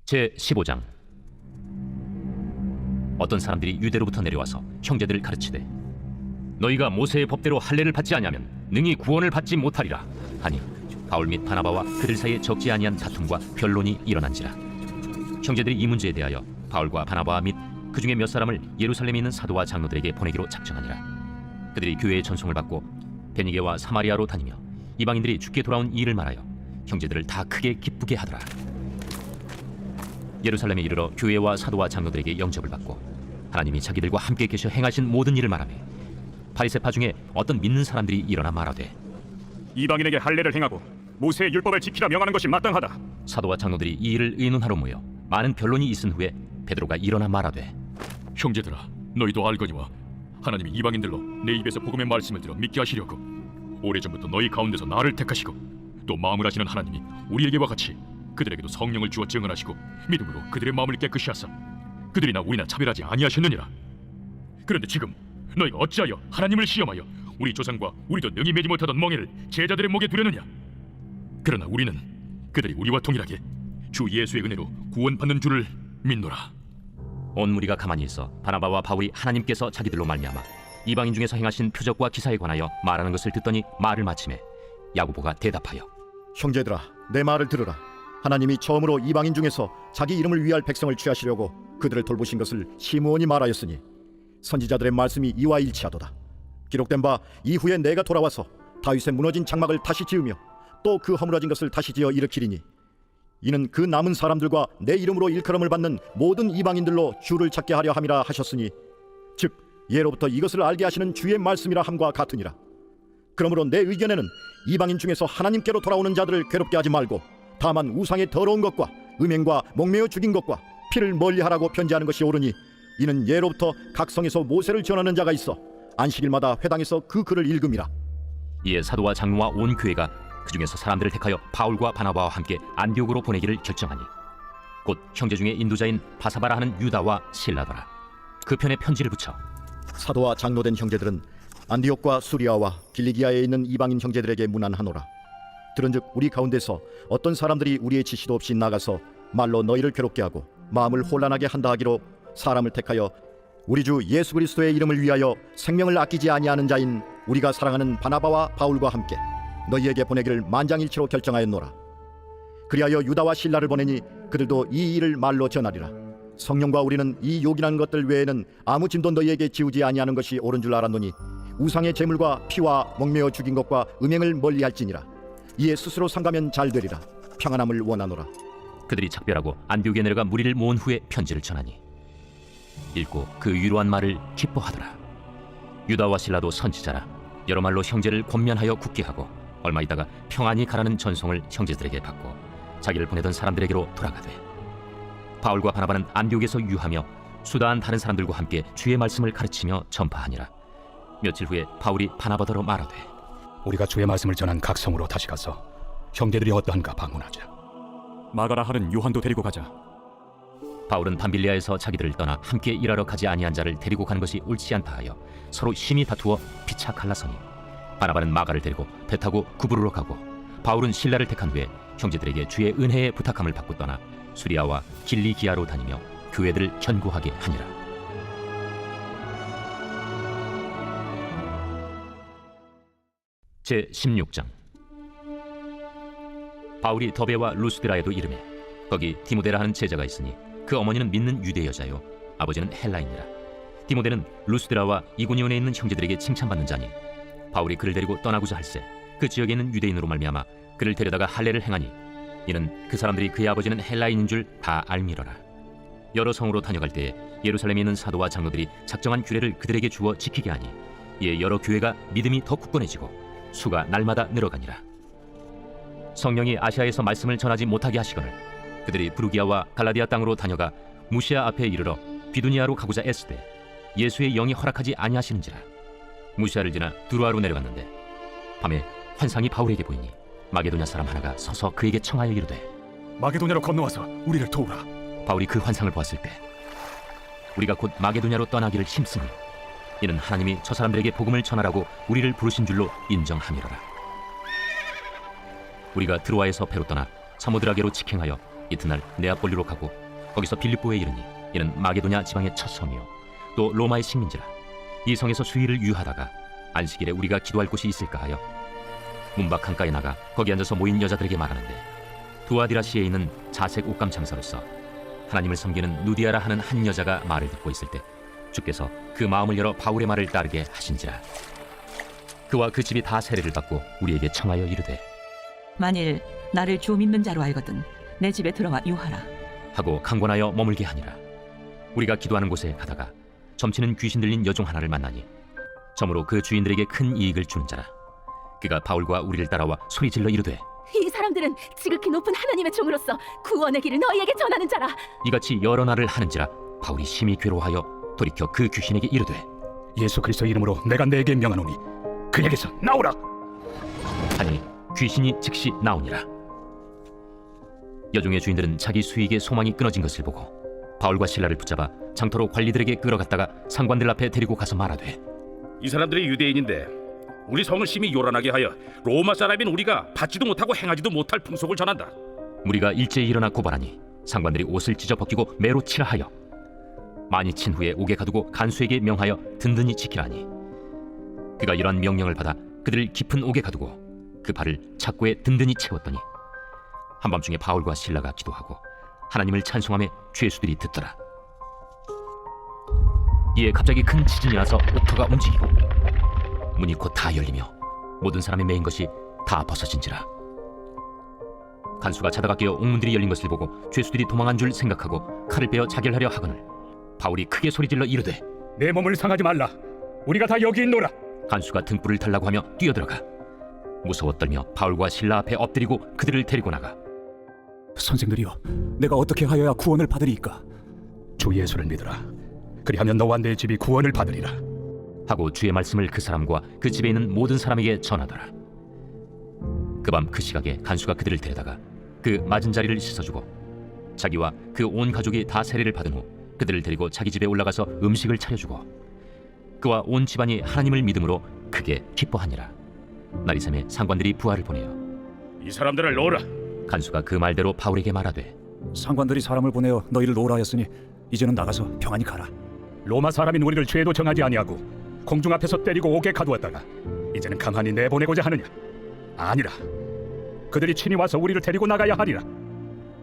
제15장. 어떤 사람들이 유대로부터 내려와서 형제들을 가르치되 너희가 모세의 법대로 할례를 받지 아니하면 능히 구원을 받지 못하리라 하니 바울 및 바나바와 그들 사이에 적지 아니한 다툼과 변론이 일어난지라. 형제들이 이 문제에 대하여 바울과 바나바 및 그 중에 몇 사람을 예루살렘에 있는 사도와 장로들에게 보내기로 작정하니라. 그들이 교회의 전송을 받고 베니게와 사마리아로 다니며 이방인들이 죽게 돌아온 이 일을 말하여 형제들을 다 크게 기쁘게 하더라. 예루살렘에 이르러 교회와 사도와 장로들에게 영접을 받고 하나님이 자기들과 함께 계셔 행하신 모든 일을 말하며 바리새파 중에 어떤 믿는 사람들이 일어나 말하되 이방인에게 할례를 행하고 모세의 율법을 지키라 명하는 것이 마땅하다. 사도와 장로들이 이 일을 의논하러 모여 많은 변론이 있은 후에 베드로가 일어나 말하되 형제들아, 너희도 알거니와 하나님이 이방인들로 내 입에서 복음의 말씀을 들어 믿게 하시려고 오래전부터 너희 가운데서 나를 택하시고 또 마음을 하시는 하나님이 우리에게와 같이 그들에게도 성령을 주어 증언하시고 믿음으로 그들의 마음을 깨끗이 하사 그들이나 우리나 차별하지 아니하셨느니라. 그런데 지금 너희가 어찌하여 하나님을 시험하여 우리 조상과 우리도 능히 매지 못하던 멍에를 제자들의 목에 두려느냐. 그러나 우리는 그들이 우리와 동일하게 주 예수의 은혜로 구원받는 줄을 믿노라. 온 무리가 가만히 있어 바나바와 바울이 하나님께서 자기들로 말미암아 이방인 중에서 행하신 표적과 기사에 관하여 말하는 것을 듣더니 말을 마치매 야고보가 대답하여 형제들아, 내 말을 들으라. 하나님이 처음으로 이방인 중에서 자기 이름을 위할 백성을 취하시려고 그들을 돌보신 것을 시므온이 말하였으니 선지자들의 말씀이 이와 일치하도다. 기록된 바 이후에 내가 돌아와서 다윗의 무너진 장막을 다시 지으며 또 그 허물어진 것을 다시 지어 일으키리니 이는 그 남은 사람들과 내 이름으로 일컬음을 받는 모든 이방인들로 주를 찾게 하려 함이라 하셨으니 즉 예로부터 이것을 알게 하시는 주의 말씀이라 함과 같으니라. 그러므로 내 의견에는 이방인 중에서 하나님께로 돌아오는 자들을 괴롭게 하지 말고 다만 우상의 더러운 것과 음행과 목매어 죽인 것과 피를 멀리하라고 편지하는 것이 옳으니 이는 예로부터 각 성에서 모세를 전하는 자가 있어 안식일마다 회당에서 그 글을 읽음이라. 이에 사도와 장로와 온 교회가 그 중에서 사람들을 택하여 바울과 바나바와 함께 안디옥으로 보내기를 결정하니 곧 형제 중에 인도자인 바사바라 하는 유다와 실라더라. 그 편에 편지를 붙여 사도와 장로된 형제들은 안디옥과 수리아와 길리기아에 있는 이방인 형제들에게 문안하노라. 들은즉 우리 가운데서 어떤 사람들이 우리의 지시도 없이 나가서 말로 너희를 괴롭게 하고 마음을 혼란하게 한다 하기로 사람을 택하여 우리 주 예수 그리스도의 이름을 위하여 생명을 아끼지 아니하는 자인 우리가 사랑하는 바나바와 바울과 함께 너희에게 보내기를 만장일치로 결정하였노라. 그리하여 유다와 실라를 보내니 그들도 이 일을 말로 전하리라. 성령과 우리는 이 요긴한 것들 외에는 아무 짐도 너희에게 지우지 아니하는 것이 옳은 줄 알았노니 우상의 제물과 피와 목매어 죽인 것과 음행을 멀리할지니라. 이에 스스로 상가면 잘 되리라. 평안함을 원하노라. 그들이 작별하고 안디옥에 내려가 무리를 모은 후에 편지를 전하니 읽고 그 위로한 말을 기뻐하더라. 유다와 실라도 선지자라 여러 말로 형제를 권면하여 굳게 하고 얼마 있다가 평안히 가라는 전송을 형제들에게 받고 자기를 보내던 사람들에게로 돌아가되 바울과 바나바는 안디옥에서 유하며 수다한 다른 사람들과 함께 주의 말씀을 가르치며 전파하니라. 며칠 후에 바울이 바나바더러 말하되 우리가 주의 말씀을 전한 각 성으로 다시 가서 형제들이 어떠한가 방문하자. 마가라 하는 요한도 데리고 가자. 바울은 밤빌리아에서 자기들을 떠나 함께 일하러 가지 아니한 자를 데리고 가는 것이 옳지 않다 하여 서로 심히 다투어 피차 갈라서니 바나바는 마가를 데리고 배 타고 구브로로 가고 바울은 실라를 택한 후에 형제들에게 주의 은혜에 부탁함을 받고 떠나 수리아와 길리기아로 다니며 교회들을 견고하게 하니라. 제16장. 바울이 더베와 루스드라에도 이르매 거기 디모데라 하는 제자가 있으니 그 어머니는 믿는 유대 여자요 아버지는 헬라인이라. 디모데는 루스드라와 이고니온에 있는 형제들에게 칭찬받는 자니 바울이 그를 데리고 떠나고자 할세 그 지역에 있는 유대인으로 말미암아 그를 데려다가 할례를 행하니 이는 그 사람들이 그의 아버지는 헬라인인 줄 다 알미러라. 여러 성으로 다녀갈 때에 예루살렘에 있는 사도와 장로들이 작정한 규례를 그들에게 주어 지키게 하니 이에 여러 교회가 믿음이 더 굳건해지고 수가 날마다 늘어가니라. 성령이 아시아에서 말씀을 전하지 못하게 하시거늘 그들이 부르기아와 갈라디아 땅으로 다녀가 무시아 앞에 이르러 비두니아로 가고자 애쓰되 예수의 영이 허락하지 아니하시는지라. 무시아를 지나 두루아로 내려갔는데 밤에 환상이 바울에게 보이니 마게도냐 사람 하나가 서서 그에게 청하여 이르되 마게도냐로 건너와서 우리를 도우라. 바울이 그 환상을 보았을 때 우리가 곧 마게도냐로 떠나기를 힘쓰니 이는 하나님이 저 사람들에게 복음을 전하라고 우리를 부르신 줄로 인정함이로라. 우리가 드로아에서 배로 떠나 사모드라게로 직행하여 이튿날 네아폴리로 가고 거기서 빌립보에 이르니 이는 마게도냐 지방의 첫 성이요 또 로마의 식민지라. 이 성에서 수일을 유하다가 안식일에 우리가 기도할 곳이 있을까 하여 문밖 강가에 나가 거기 앉아서 모인 여자들에게 말하는데, 두아디라시에 있는 자색 옷감 장사로서 하나님을 섬기는 누디아라 하는 한 여자가 말을 듣고 있을 때 주께서 그 마음을 열어 바울의 말을 따르게 하신지라. 그와 그 집이 다 세례를 받고 우리에게 청하여 이르되 만일 나를 주 믿는 자로 알거든 내 집에 들어와 유하라. 하고 강권하여 머물게 하니라. 우리가 기도하는 곳에 가다가 점치는 귀신 들린 여종 하나를 만나니 점으로 그 주인들에게 큰 이익을 주는 자라. 그가 바울과 우리를 따라와 소리질러 이르되 이 사람들은 지극히 높은 하나님의 종으로서 구원의 길을 너희에게 전하는 자라. 이같이 여러 날을 하는지라 바울이 심히 괴로워하여 돌이켜 그 귀신에게 이르되 예수 그리스도 이름으로 내가 내게 명하노니 그에게서 나오라. 하니 귀신이 즉시 나오니라. 여종의 주인들은 자기 수익의 소망이 끊어진 것을 보고 바울과 실라를 붙잡아 장터로 관리들에게 끌어갔다가 상관들 앞에 데리고 가서 말하되 이 사람들이 유대인인데 우리 성을 심히 요란하게 하여 로마 사람인 우리가 받지도 못하고 행하지도 못할 풍속을 전한다. 무리가 일제히 일어나 고발하니 상관들이 옷을 찢어 벗기고 매로 치라 하여 많이 친 후에 옥에 가두고 간수에게 명하여 든든히 지키라니. 그가 이러한 명령을 받아 그들을 깊은 옥에 가두고 그 발을 착고에 든든히 채웠더니 한밤중에 바울과 실라가 기도하고 하나님을 찬송하며 죄수들이 듣더라. 이에 갑자기 큰 지진이 나서 옥터가 움직이고 문이 곧 다 열리며 모든 사람이 메인 것이 다 벗어진지라. 간수가 자다가 깨어 옥문들이 열린 것을 보고 죄수들이 도망한 줄 생각하고 칼을 빼어 자결하려 하거늘 바울이 크게 소리질러 이르되 내 몸을 상하지 말라. 우리가 다 여기 있노라. 간수가 등불을 달라고 하며 뛰어들어가 무서워 떨며 바울과 실라 앞에 엎드리고 그들을 데리고 나가 선생들이여, 내가 어떻게 하여야 구원을 받으리이까? 주 예수를 믿으라. 그리하면 너와 내 집이 구원을 받으리라. 하고 주의 말씀을 그 사람과 그 집에 있는 모든 사람에게 전하더라. 그 밤 그 시각에 간수가 그들을 데려다가 그 맞은 자리를 씻어주고 자기와 그 온 가족이 다 세례를 받은 후 그들을 데리고 자기 집에 올라가서 음식을 차려주고 그와 온 집안이 하나님을 믿음으로 크게 기뻐하니라. 날이 새매 상관들이 부하를 보내어 이 사람들을 놓으라. 간수가 그 말대로 바울에게 말하되 상관들이 사람을 보내어 너희를 놓으라 하였으니 이제는 나가서 평안히 가라. 로마 사람인 우리를 죄도 정하지 아니하고 공중 앞에서 때리고 옥에 가두었다가 이제는 강한히 내보내고자 하느냐? 아니라. 그들이 친히 와서 우리를 데리고 나가야 하리라.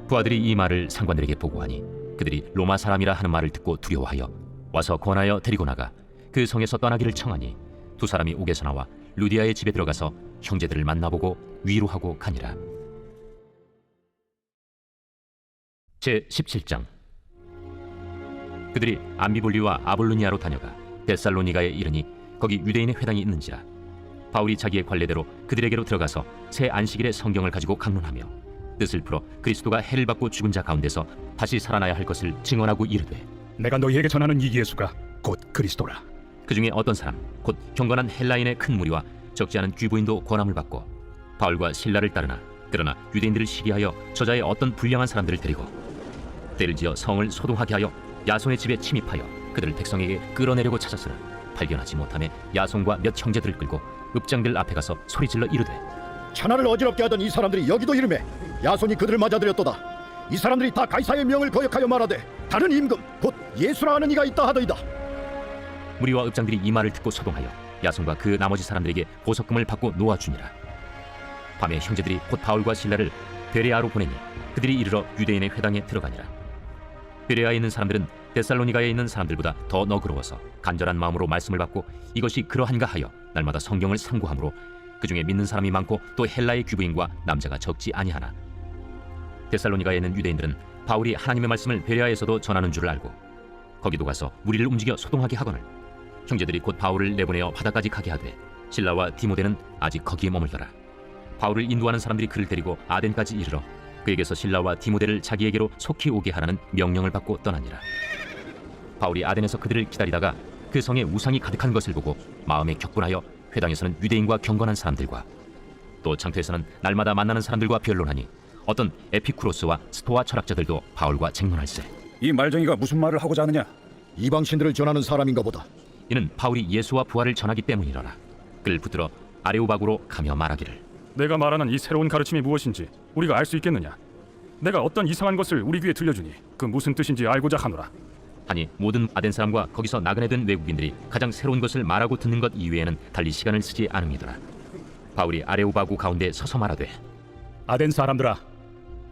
부하들이 이 말을 상관들에게 보고하니 그들이 로마 사람이라 하는 말을 듣고 두려워하여 와서 권하여 데리고 나가 그 성에서 떠나기를 청하니 두 사람이 옥에서 나와 루디아의 집에 들어가서 형제들을 만나보고 위로하고 가니라. 제 17장. 그들이 암비볼리와 아볼로니아로 다녀가 데살로니가에 이르니 거기 유대인의 회당이 있는지라. 바울이 자기의 관례대로 그들에게로 들어가서 새 안식일에 성경을 가지고 강론하며 뜻을 풀어 그리스도가 해를 받고 죽은 자 가운데서 다시 살아나야 할 것을 증언하고 이르되 내가 너희에게 전하는 이 예수가 곧 그리스도라. 그 중에 어떤 사람 곧 경건한 헬라인의 큰 무리와 적지 않은 귀부인도 권함을 받고 바울과 실라를 따르나 그러나 유대인들을 시기하여 저자의 어떤 불량한 사람들을 데리고 때를 지어 성을 소동하게 하여 야손의 집에 침입하여 그들을 백성에게 끌어내려고 찾았으나 발견하지 못하며 야손과 몇 형제들을 끌고 읍장들 앞에 가서 소리질러 이르되 천하를 어지럽게 하던 이 사람들이 여기도 이르매 야손이 그들을 맞아들였도다. 이 사람들이 다 가이사의 명을 거역하여 말하되 다른 임금 곧 예수라 하는 이가 있다 하더이다. 무리와 읍장들이 이 말을 듣고 소동하여 야손과 그 나머지 사람들에게 보석금을 받고 놓아주니라. 밤에 형제들이 곧 바울과 실라를 베레아로 보내니 그들이 이르러 유대인의 회당에 들어가니라. 베레아에 있는 사람들은 데살로니가에 있는 사람들보다 더 너그러워서 간절한 마음으로 말씀을 받고 이것이 그러한가 하여 날마다 성경을 상고하므로 그 중에 믿는 사람이 많고 또 헬라의 귀부인과 남자가 적지 아니하나 데살로니가에 있는 유대인들은 바울이 하나님의 말씀을 베레아에서도 전하는 줄을 알고 거기도 가서 무리를 움직여 소동하게 하거늘 형제들이 곧 바울을 내보내어 바다까지 가게 하되 실라와 디모데는 아직 거기에 머물더라. 바울을 인도하는 사람들이 그를 데리고 아덴까지 이르러 그에게서 실라와 디모데를 자기에게로 속히 오게 하라는 명령을 받고 떠나니라. 바울이 아덴에서 그들을 기다리다가 그 성에 우상이 가득한 것을 보고 마음에 격분하여 회당에서는 유대인과 경건한 사람들과 또 장터에서는 날마다 만나는 사람들과 변론하니 어떤 에피쿠로스와 스토아 철학자들도 바울과 쟁론할세. 이 말쟁이가 무슨 말을 하고자 하느냐? 이방신들을 전하는 사람인가 보다. 이는 바울이 예수와 부활을 전하기 때문이로라. 그를 붙들어 아레오바구로 가며 말하기를 내가 말하는 이 새로운 가르침이 무엇인지 우리가 알 수 있겠느냐? 내가 어떤 이상한 것을 우리 귀에 들려주니 그 무슨 뜻인지 알고자 하노라. 하니 모든 아덴 사람과 거기서 나그네 된 외국인들이 가장 새로운 것을 말하고 듣는 것 이외에는 달리 시간을 쓰지 않음이더라. 바울이 아레오바구 가운데 서서 말하되 아덴 사람들아,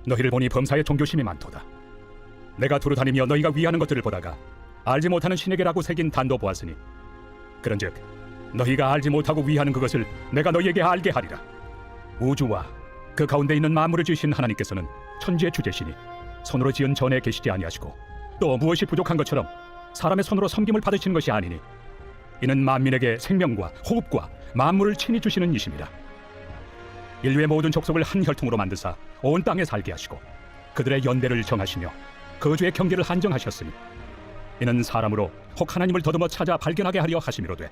너희를 보니 범사에 종교심이 많도다. 내가 두루 다니며 너희가 위하는 것들을 보다가 알지 못하는 신에게라고 새긴 단도 보았으니 그런즉 너희가 알지 못하고 위하는 그것을 내가 너희에게 알게 하리라. 우주와 그 가운데 있는 만물을 지으신 하나님께서는 천지의 주제시니 손으로 지은 전에 계시지 아니하시고 또 무엇이 부족한 것처럼 사람의 손으로 섬김을 받으시는 것이 아니니 이는 만민에게 생명과 호흡과 만물을 친히 주시는 이심이라. 인류의 모든 족속을 한 혈통으로 만드사 온 땅에 살게 하시고 그들의 연대를 정하시며 거주의 경계를 한정하셨으니 이는 사람으로 혹 하나님을 더듬어 찾아 발견하게 하려 하심이로되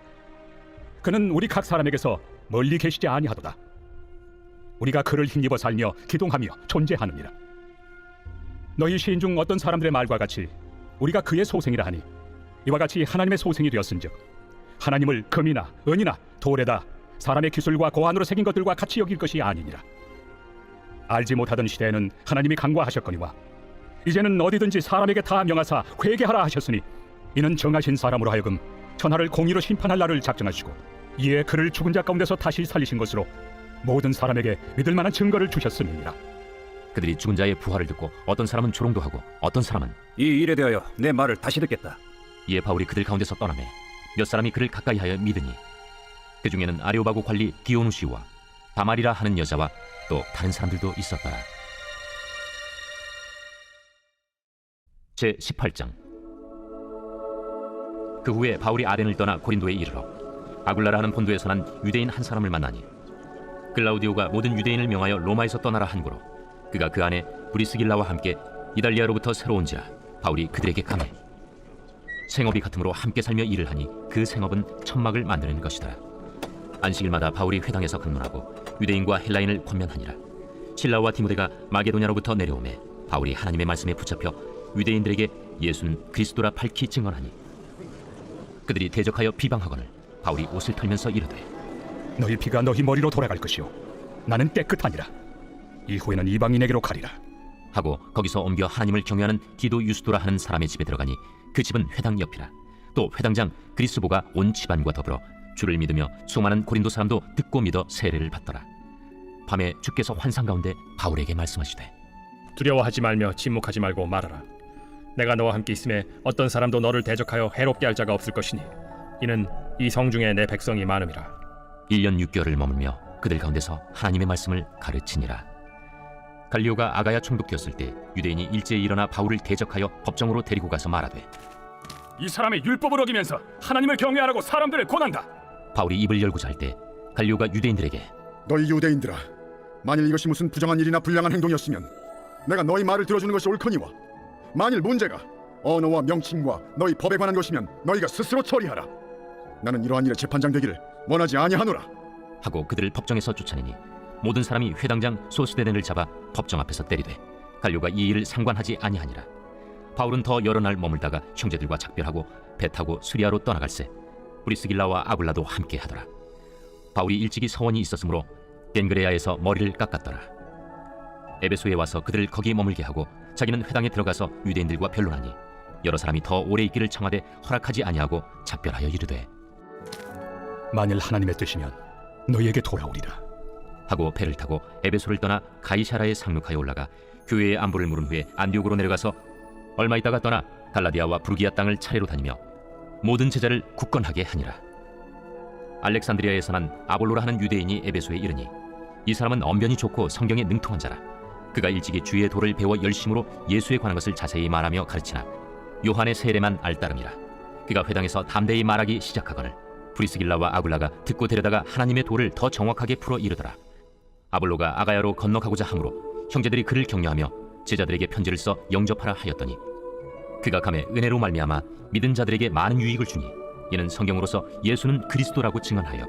그는 우리 각 사람에게서 멀리 계시지 아니하도다. 우리가 그를 힘입어 살며 기동하며 존재하느니라. 너희 시인 중 어떤 사람들의 말과 같이 우리가 그의 소생이라 하니 이와 같이 하나님의 소생이 되었은즉 하나님을 금이나 은이나 돌에다 사람의 기술과 고안으로 새긴 것들과 같이 여길 것이 아니니라. 알지 못하던 시대에는 하나님이 간과하셨거니와 이제는 어디든지 사람에게 다 명하사 회개하라 하셨으니 이는 정하신 사람으로 하여금 천하를 공의로 심판할 날을 작정하시고 이에 그를 죽은 자 가운데서 다시 살리신 것으로 모든 사람에게 믿을 만한 증거를 주셨음이니라. 그들이 죽은 자의 부활을 듣고 어떤 사람은 조롱도 하고 어떤 사람은 이 일에 대하여 내 말을 다시 듣겠다. 이에 바울이 그들 가운데서 떠나매 몇 사람이 그를 가까이하여 믿으니 그 중에는 아레오바구 관리 디오누시와 다말이라 하는 여자와 또 다른 사람들도 있었더라. 제 18장. 그 후에 바울이 아덴을 떠나 고린도에 이르러 아굴라라 하는 본도에서 난 유대인 한 사람을 만나니 글라우디오가 모든 유대인을 명하여 로마에서 떠나라 한고로 그가 그 안에 브리스길라와 함께 이달리아로부터 새로 온지라 바울이 그들에게 가매 생업이 같으므로 함께 살며 일을 하니 그 생업은 천막을 만드는 것이더라. 안식일마다 바울이 회당에서 강론하고 유대인과 헬라인을 권면하니라. 실라와 디모데가 마게도냐로부터 내려오매 바울이 하나님의 말씀에 붙잡혀 유대인들에게 예수는 그리스도라 밝히 증언하니 그들이 대적하여 비방하거늘 바울이 옷을 털면서 이르되 너희 피가 너희 머리로 돌아갈 것이요 나는 깨끗하니라. 이후에는 이방인에게로 가리라. 하고 거기서 옮겨 하나님을 경외하는 디도 유스도라 하는 사람의 집에 들어가니 그 집은 회당 옆이라. 또 회당장 그리스보가 온 집안과 더불어 주를 믿으며 수많은 고린도 사람도 듣고 믿어 세례를 받더라. 밤에 주께서 환상 가운데 바울에게 말씀하시되 두려워하지 말며 침묵하지 말고 말하라. 내가 너와 함께 있음에 어떤 사람도 너를 대적하여 해롭게 할 자가 없을 것이니 이는 이 성중에 내 백성이 많음이라. 1년 6개월을 머물며 그들 가운데서 하나님의 말씀을 가르치니라. 갈리오가 아가야 총독되었을 때 유대인이 일제히 일어나 바울을 대적하여 법정으로 데리고 가서 말하되 이 사람의 율법을 어기면서 하나님을 경외하라고 사람들을 권한다. 바울이 입을 열고자 할 때 갈리오가 유대인들에게 너희 유대인들아, 만일 이것이 무슨 부정한 일이나 불량한 행동이었으면 내가 너희 말을 들어주는 것이 옳거니와 만일 문제가 언어와 명칭과 너희 법에 관한 것이면 너희가 스스로 처리하라. 나는 이러한 일에 재판장 되기를 원하지 아니하노라. 하고 그들을 법정에서 쫓아내니 모든 사람이 회당장 소스데덴을 잡아 법정 앞에서 때리되 갈료가 이 일을 상관하지 아니하니라. 바울은 더 여러 날 머물다가 형제들과 작별하고 배 타고 수리아로 떠나갈새 브리스길라와 아굴라도 함께 하더라. 바울이 일찍이 서원이 있었으므로 겐그레아에서 머리를 깎았더라. 에베소에 와서 그들을 거기 머물게 하고 자기는 회당에 들어가서 유대인들과 변론하니 여러 사람이 더 오래 있기를 청하되 허락하지 아니하고 작별하여 이르되 만일 하나님의 뜻이면 너희에게 돌아오리라. 하고 배를 타고 에베소를 떠나 가이사라에 상륙하여 올라가 교회의 안부를 물은 후에 안디옥으로 내려가서 얼마 있다가 떠나 갈라디아와 부르기아 땅을 차례로 다니며 모든 제자를 굳건하게 하니라. 알렉산드리아에서 난 아볼로라 하는 유대인이 에베소에 이르니 이 사람은 언변이 좋고 성경에 능통한 자라. 그가 일찍이 주의 도를 배워 열심으로 예수에 관한 것을 자세히 말하며 가르치나 요한의 세례만 알따름이라. 그가 회당에서 담대히 말하기 시작하거늘 브리스길라와 아굴라가 듣고 데려다가 하나님의 도를 더 정확하게 풀어 이르더라. 아볼로가 아가야로 건너가고자 하므로 형제들이 그를 격려하며 제자들에게 편지를 써 영접하라 하였더니 그가 감에 은혜로 말미암아 믿은 자들에게 많은 유익을 주니 이는 성경으로서 예수는 그리스도라고 증언하여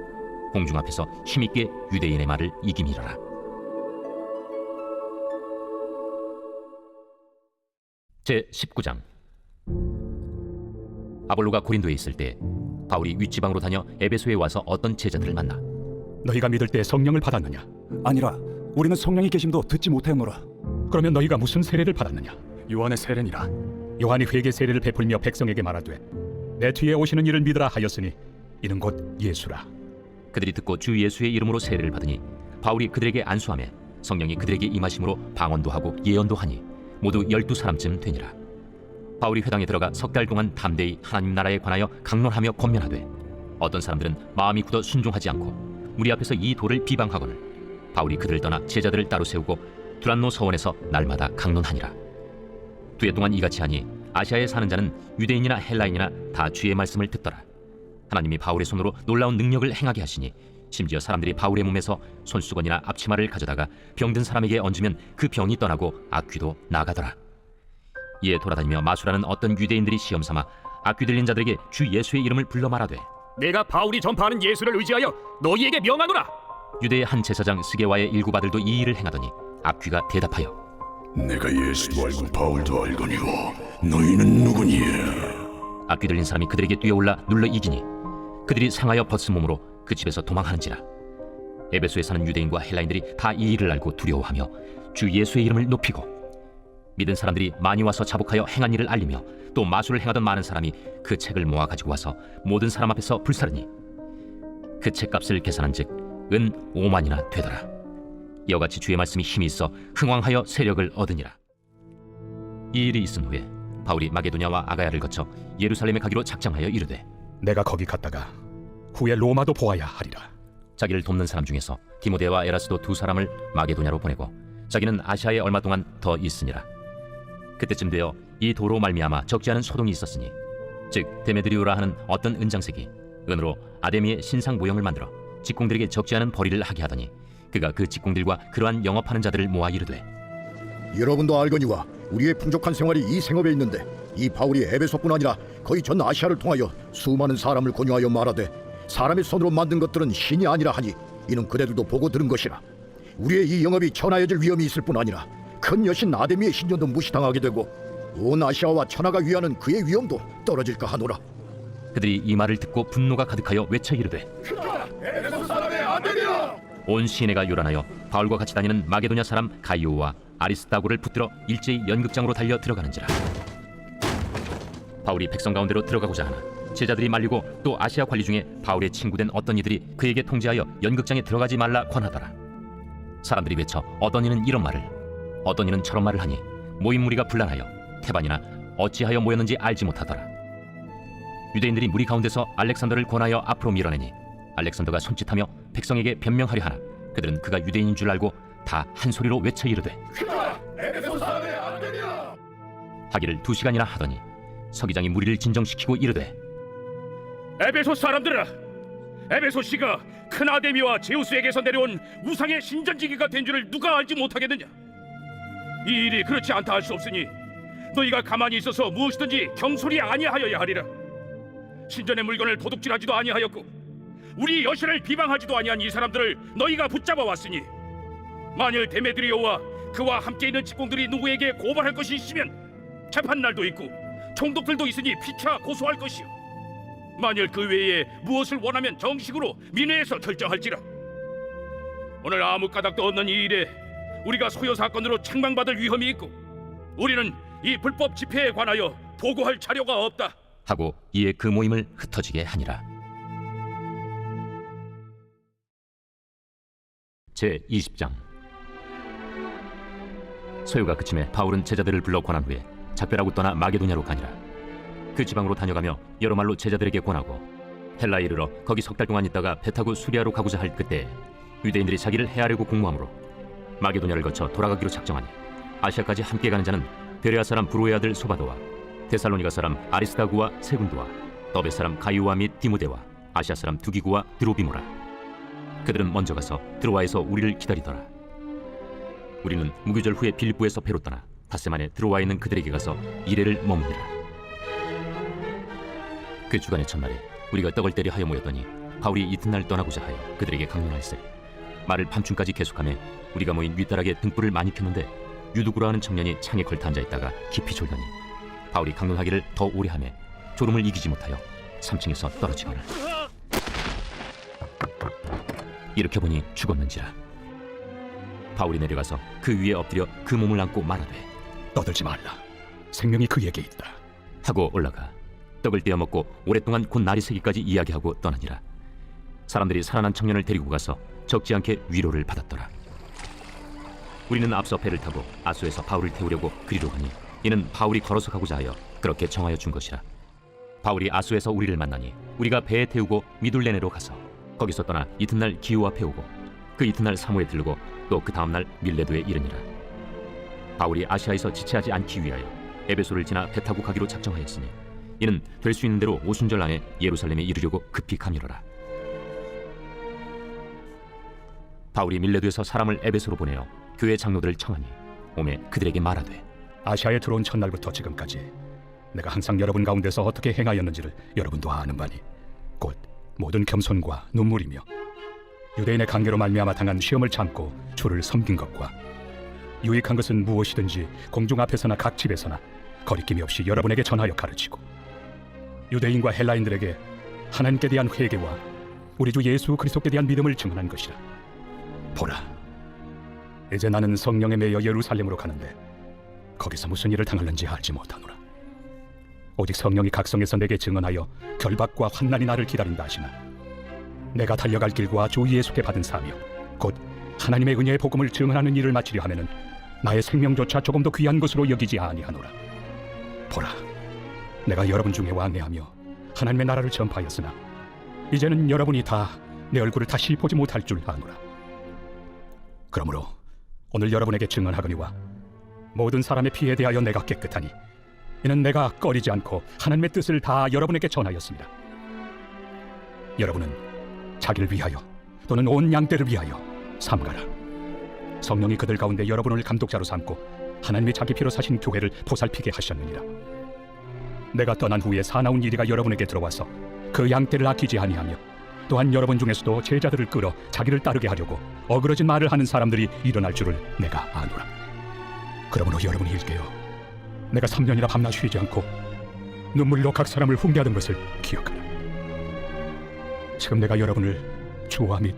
공중 앞에서 힘있게 유대인의 말을 이김이러라. 제 19장. 아볼로가 고린도에 있을 때 바울이 윗지방으로 다녀 에베소에 와서 어떤 제자들을 만나 너희가 믿을 때 성령을 받았느냐? 아니라 우리는 성령이 계심도 듣지 못하였노라. 그러면 너희가 무슨 세례를 받았느냐? 요한의 세례니라. 요한이 회개 세례를 베풀며 백성에게 말하되 내 뒤에 오시는 이를 믿으라 하였으니 이는 곧 예수라. 그들이 듣고 주 예수의 이름으로 세례를 받으니 바울이 그들에게 안수하매 성령이 그들에게 임하심으로 방언도 하고 예언도 하니 모두 12사람쯤 되니라. 바울이 회당에 들어가 석 달 동안 담대히 하나님 나라에 관하여 강론하며 권면하되 어떤 사람들은 마음이 굳어 순종하지 않고 우리 앞에서 이 도를 비방하거늘 바울이 그들을 떠나 제자들을 따로 세우고 두란노 서원에서 날마다 강론하니라. 2해 동안 이같이 하니 아시아에 사는 자는 유대인이나 헬라인이나 다 주의 말씀을 듣더라. 하나님이 바울의 손으로 놀라운 능력을 행하게 하시니 심지어 사람들이 바울의 몸에서 손수건이나 앞치마를 가져다가 병든 사람에게 얹으면 그 병이 떠나고 악귀도 나가더라. 이에 돌아다니며 마술하는 어떤 유대인들이 시험 삼아 악귀 들린 자들에게 주 예수의 이름을 불러 말하되 내가 바울이 전파하는 예수를 의지하여 너희에게 명하노라. 유대의 한 제사장 스게와의 일곱 아들도 이 일을 행하더니 악귀가 대답하여 내가 예수도 알고 바울도 알거니와 너희는 누구니에? 악귀 들린 사람이 그들에게 뛰어올라 눌러 이기니 그들이 상하여 벗은 몸으로 그 집에서 도망하는지라. 에베소에 사는 유대인과 헬라인들이 다 이 일을 알고 두려워하며 주 예수의 이름을 높이고 믿은 사람들이 많이 와서 자복하여 행한 일을 알리며 또 마술을 행하던 많은 사람이 그 책을 모아 가지고 와서 모든 사람 앞에서 불사르니 그 책값을 계산한즉 은 5만이나 되더라. 이와 같이 주의 말씀이 힘이 있어 흥왕하여 세력을 얻으니라. 이 일이 있은 후에 바울이 마게도냐와 아가야를 거쳐 예루살렘에 가기로 작정하여 이르되 내가 거기 갔다가 후에 로마도 보아야 하리라. 자기를 돕는 사람 중에서 디모데와 에라스도 2사람을 마게도냐로 보내고 자기는 아시아에 얼마 동안 더 있으니라. 그때쯤 되어 이 도로 말미암아 적지 않은 소동이 있었으니 즉 데메드리오라 하는 어떤 은장색이 은으로 아데미의 신상 모형을 만들어 직공들에게 적지 않은 벌이를 하게 하더니 그가 그 직공들과 그러한 영업하는 자들을 모아 이르되 여러분도 알거니와 우리의 풍족한 생활이 이 생업에 있는데 이 바울이 에베소뿐 아니라 거의 전 아시아를 통하여 수많은 사람을 권유하여 말하되 사람의 손으로 만든 것들은 신이 아니라 하니 이는 그대들도 보고 들은 것이라. 우리의 이 영업이 천하여질 위험이 있을 뿐 아니라 큰 여신 아데미의 신전도 무시당하게 되고 온 아시아와 천하가 위하는 그의 위엄도 떨어질까 하노라. 그들이 이 말을 듣고 분노가 가득하여 외쳐 이르되 에베소 사람의 아데미야! 온 시내가 요란하여 바울과 같이 다니는 마게도냐 사람 가이오와 아리스다고를 붙들어 일제히 연극장으로 달려 들어가는지라. 바울이 백성 가운데로 들어가고자 하나 제자들이 말리고 또 아시아 관리 중에 바울의 친구된 어떤 이들이 그에게 통제하여 연극장에 들어가지 말라 권하더라. 사람들이 외쳐 어떤 이는 이런 말을 어떤 이는 저런 말을 하니 모인 무리가 분란하여 태반이나 어찌하여 모였는지 알지 못하더라. 유대인들이 무리 가운데서 알렉산더를 권하여 앞으로 밀어내니 알렉산더가 손짓하며 백성에게 변명하려 하나 그들은 그가 유대인인 줄 알고 다 한 소리로 외쳐 이르되 에베소 사람의 아데미야! 하기를 2시간이나 하더니 서기장이 무리를 진정시키고 이르되 에베소 사람들아, 에베소시가 큰 아데미와 제우스에게서 내려온 우상의 신전지기가 된 줄을 누가 알지 못하겠느냐? 이 일이 그렇지 않다 할 수 없으니 너희가 가만히 있어서 무엇이든지 경솔이 아니하여야 하리라. 신전의 물건을 도둑질하지도 아니하였고 우리 여신을 비방하지도 아니한 이 사람들을 너희가 붙잡아 왔으니 만일 데메드리오와 그와 함께 있는 직공들이 누구에게 고발할 것이 있으면 재판날도 있고 총독들도 있으니 피차 고소할 것이요 만일 그 외에 무엇을 원하면 정식으로 민회에서 결정할지라. 오늘 아무 까닭도 없는 이 일에 우리가 소요 사건으로 책망받을 위험이 있고 우리는 이 불법 집회에 관하여 보고할 자료가 없다 하고 이에 그 모임을 흩어지게 하니라. 제20장. 소요가 그침에 바울은 제자들을 불러 권한 후에 작별하고 떠나 마게도냐로 가니라. 그 지방으로 다녀가며 여러 말로 제자들에게 권하고 헬라에 이르러 거기 석 달 동안 있다가 배 타고 수리아로 가고자 할 그때 유대인들이 자기를 해하려고 공모하므로 마게도냐를 거쳐 돌아가기로 작정하니 아시아까지 함께 가는 자는 베레아 사람 브로의 아들 소바도와 데살로니가 사람 아리스다구와 세군도와 더베 사람 가이오와 및 디모데와 아시아 사람 두기구와 드로비모라. 그들은 먼저 가서 드로아에서 우리를 기다리더라. 우리는 무교절 후에 빌립보에서 배로 떠나 닷새 만에 드로아에 있는 그들에게 가서 이레를 머무니라. 그 주간의 첫날에 우리가 떡을 때려 하여 모였더니 바울이 이튿날 떠나고자 하여 그들에게 강론할세 말을 밤중까지 계속하며 우리가 모인 윗다락에 등불을 많이 폈는데 유두구라 하는 청년이 창에 걸터 앉아있다가 깊이 졸더니 바울이 강론하기를 더 오래 하며 졸음을 이기지 못하여 3층에서 떨어지거늘 일으켜보니 죽었는지라. 바울이 내려가서 그 위에 엎드려 그 몸을 안고 말하되 떠들지 말라. 생명이 그에게 있다. 하고 올라가 떡을 떼어 먹고 오랫동안 곧 날이 새기까지 이야기하고 떠나니라. 사람들이 살아난 청년을 데리고 가서 적지 않게 위로를 받았더라. 우리는 앞서 배를 타고 아소에서 바울을 태우려고 그리로 가니 이는 바울이 걸어서 가고자 하여 그렇게 정하여 준 것이라. 바울이 아소에서 우리를 만나니 우리가 배에 태우고 미둘레네로 가서 거기서 떠나 이튿날 기오 앞에 오고 그 이튿날 사모에 들르고 또 그 다음날 밀레도에 이르니라. 바울이 아시아에서 지체하지 않기 위하여 에베소를 지나 배 타고 가기로 작정하였으니 이는 될 수 있는 대로 오순절 안에 예루살렘에 이르려고 급히 가미러라. 바울이 밀레도에서 사람을 에베소로 보내어 교회 장로들을 청하니 오매 그들에게 말하되 아시아에 들어온 첫날부터 지금까지 내가 항상 여러분 가운데서 어떻게 행하였는지를 여러분도 아는 바니 곧 모든 겸손과 눈물이며 유대인의 관계로 말미암아 당한 시험을 참고 주를 섬긴 것과 유익한 것은 무엇이든지 공중 앞에서나 각 집에서나 거리낌이 없이 여러분에게 전하여 가르치고 유대인과 헬라인들에게 하나님께 대한 회개와 우리 주 예수 그리스도께 대한 믿음을 증언한 것이라. 보라, 이제 나는 성령에 매여 예루살렘으로 가는데 거기서 무슨 일을 당할는지 알지 못하노라. 오직 성령이 각성에서 내게 증언하여 결박과 환난이 나를 기다린다 하시나 내가 달려갈 길과 주 예수께 받은 사명 곧 하나님의 은혜의 복음을 증언하는 일을 마치려 하면은 나의 생명조차 조금도 귀한 것으로 여기지 아니하노라. 보라, 내가 여러분 중에 왕래하며 하나님의 나라를 전파하였으나 이제는 여러분이 다 내 얼굴을 다시 보지 못할 줄 아노라. 그러므로 오늘 여러분에게 증언하거니와 모든 사람의 피에 대하여 내가 깨끗하니 이는 내가 꺼리지 않고 하나님의 뜻을 다 여러분에게 전하였습니다. 여러분은 자기를 위하여 또는 온 양떼를 위하여 삼가라. 성령이 그들 가운데 여러분을 감독자로 삼고 하나님이 자기 피로 사신 교회를 보살피게 하셨느니라. 내가 떠난 후에 사나운 이리가 여러분에게 들어와서 그 양떼를 아끼지 아니하며 또한 여러분 중에서도 제자들을 끌어 자기를 따르게 하려고 어그러진 말을 하는 사람들이 일어날 줄을 내가 아노라. 그러므로 여러분이 일깨어 내가 3년이나 밤낮 쉬지 않고 눈물로 각 사람을 훈계하던 것을 기억하라. 지금 내가 여러분을 주와 및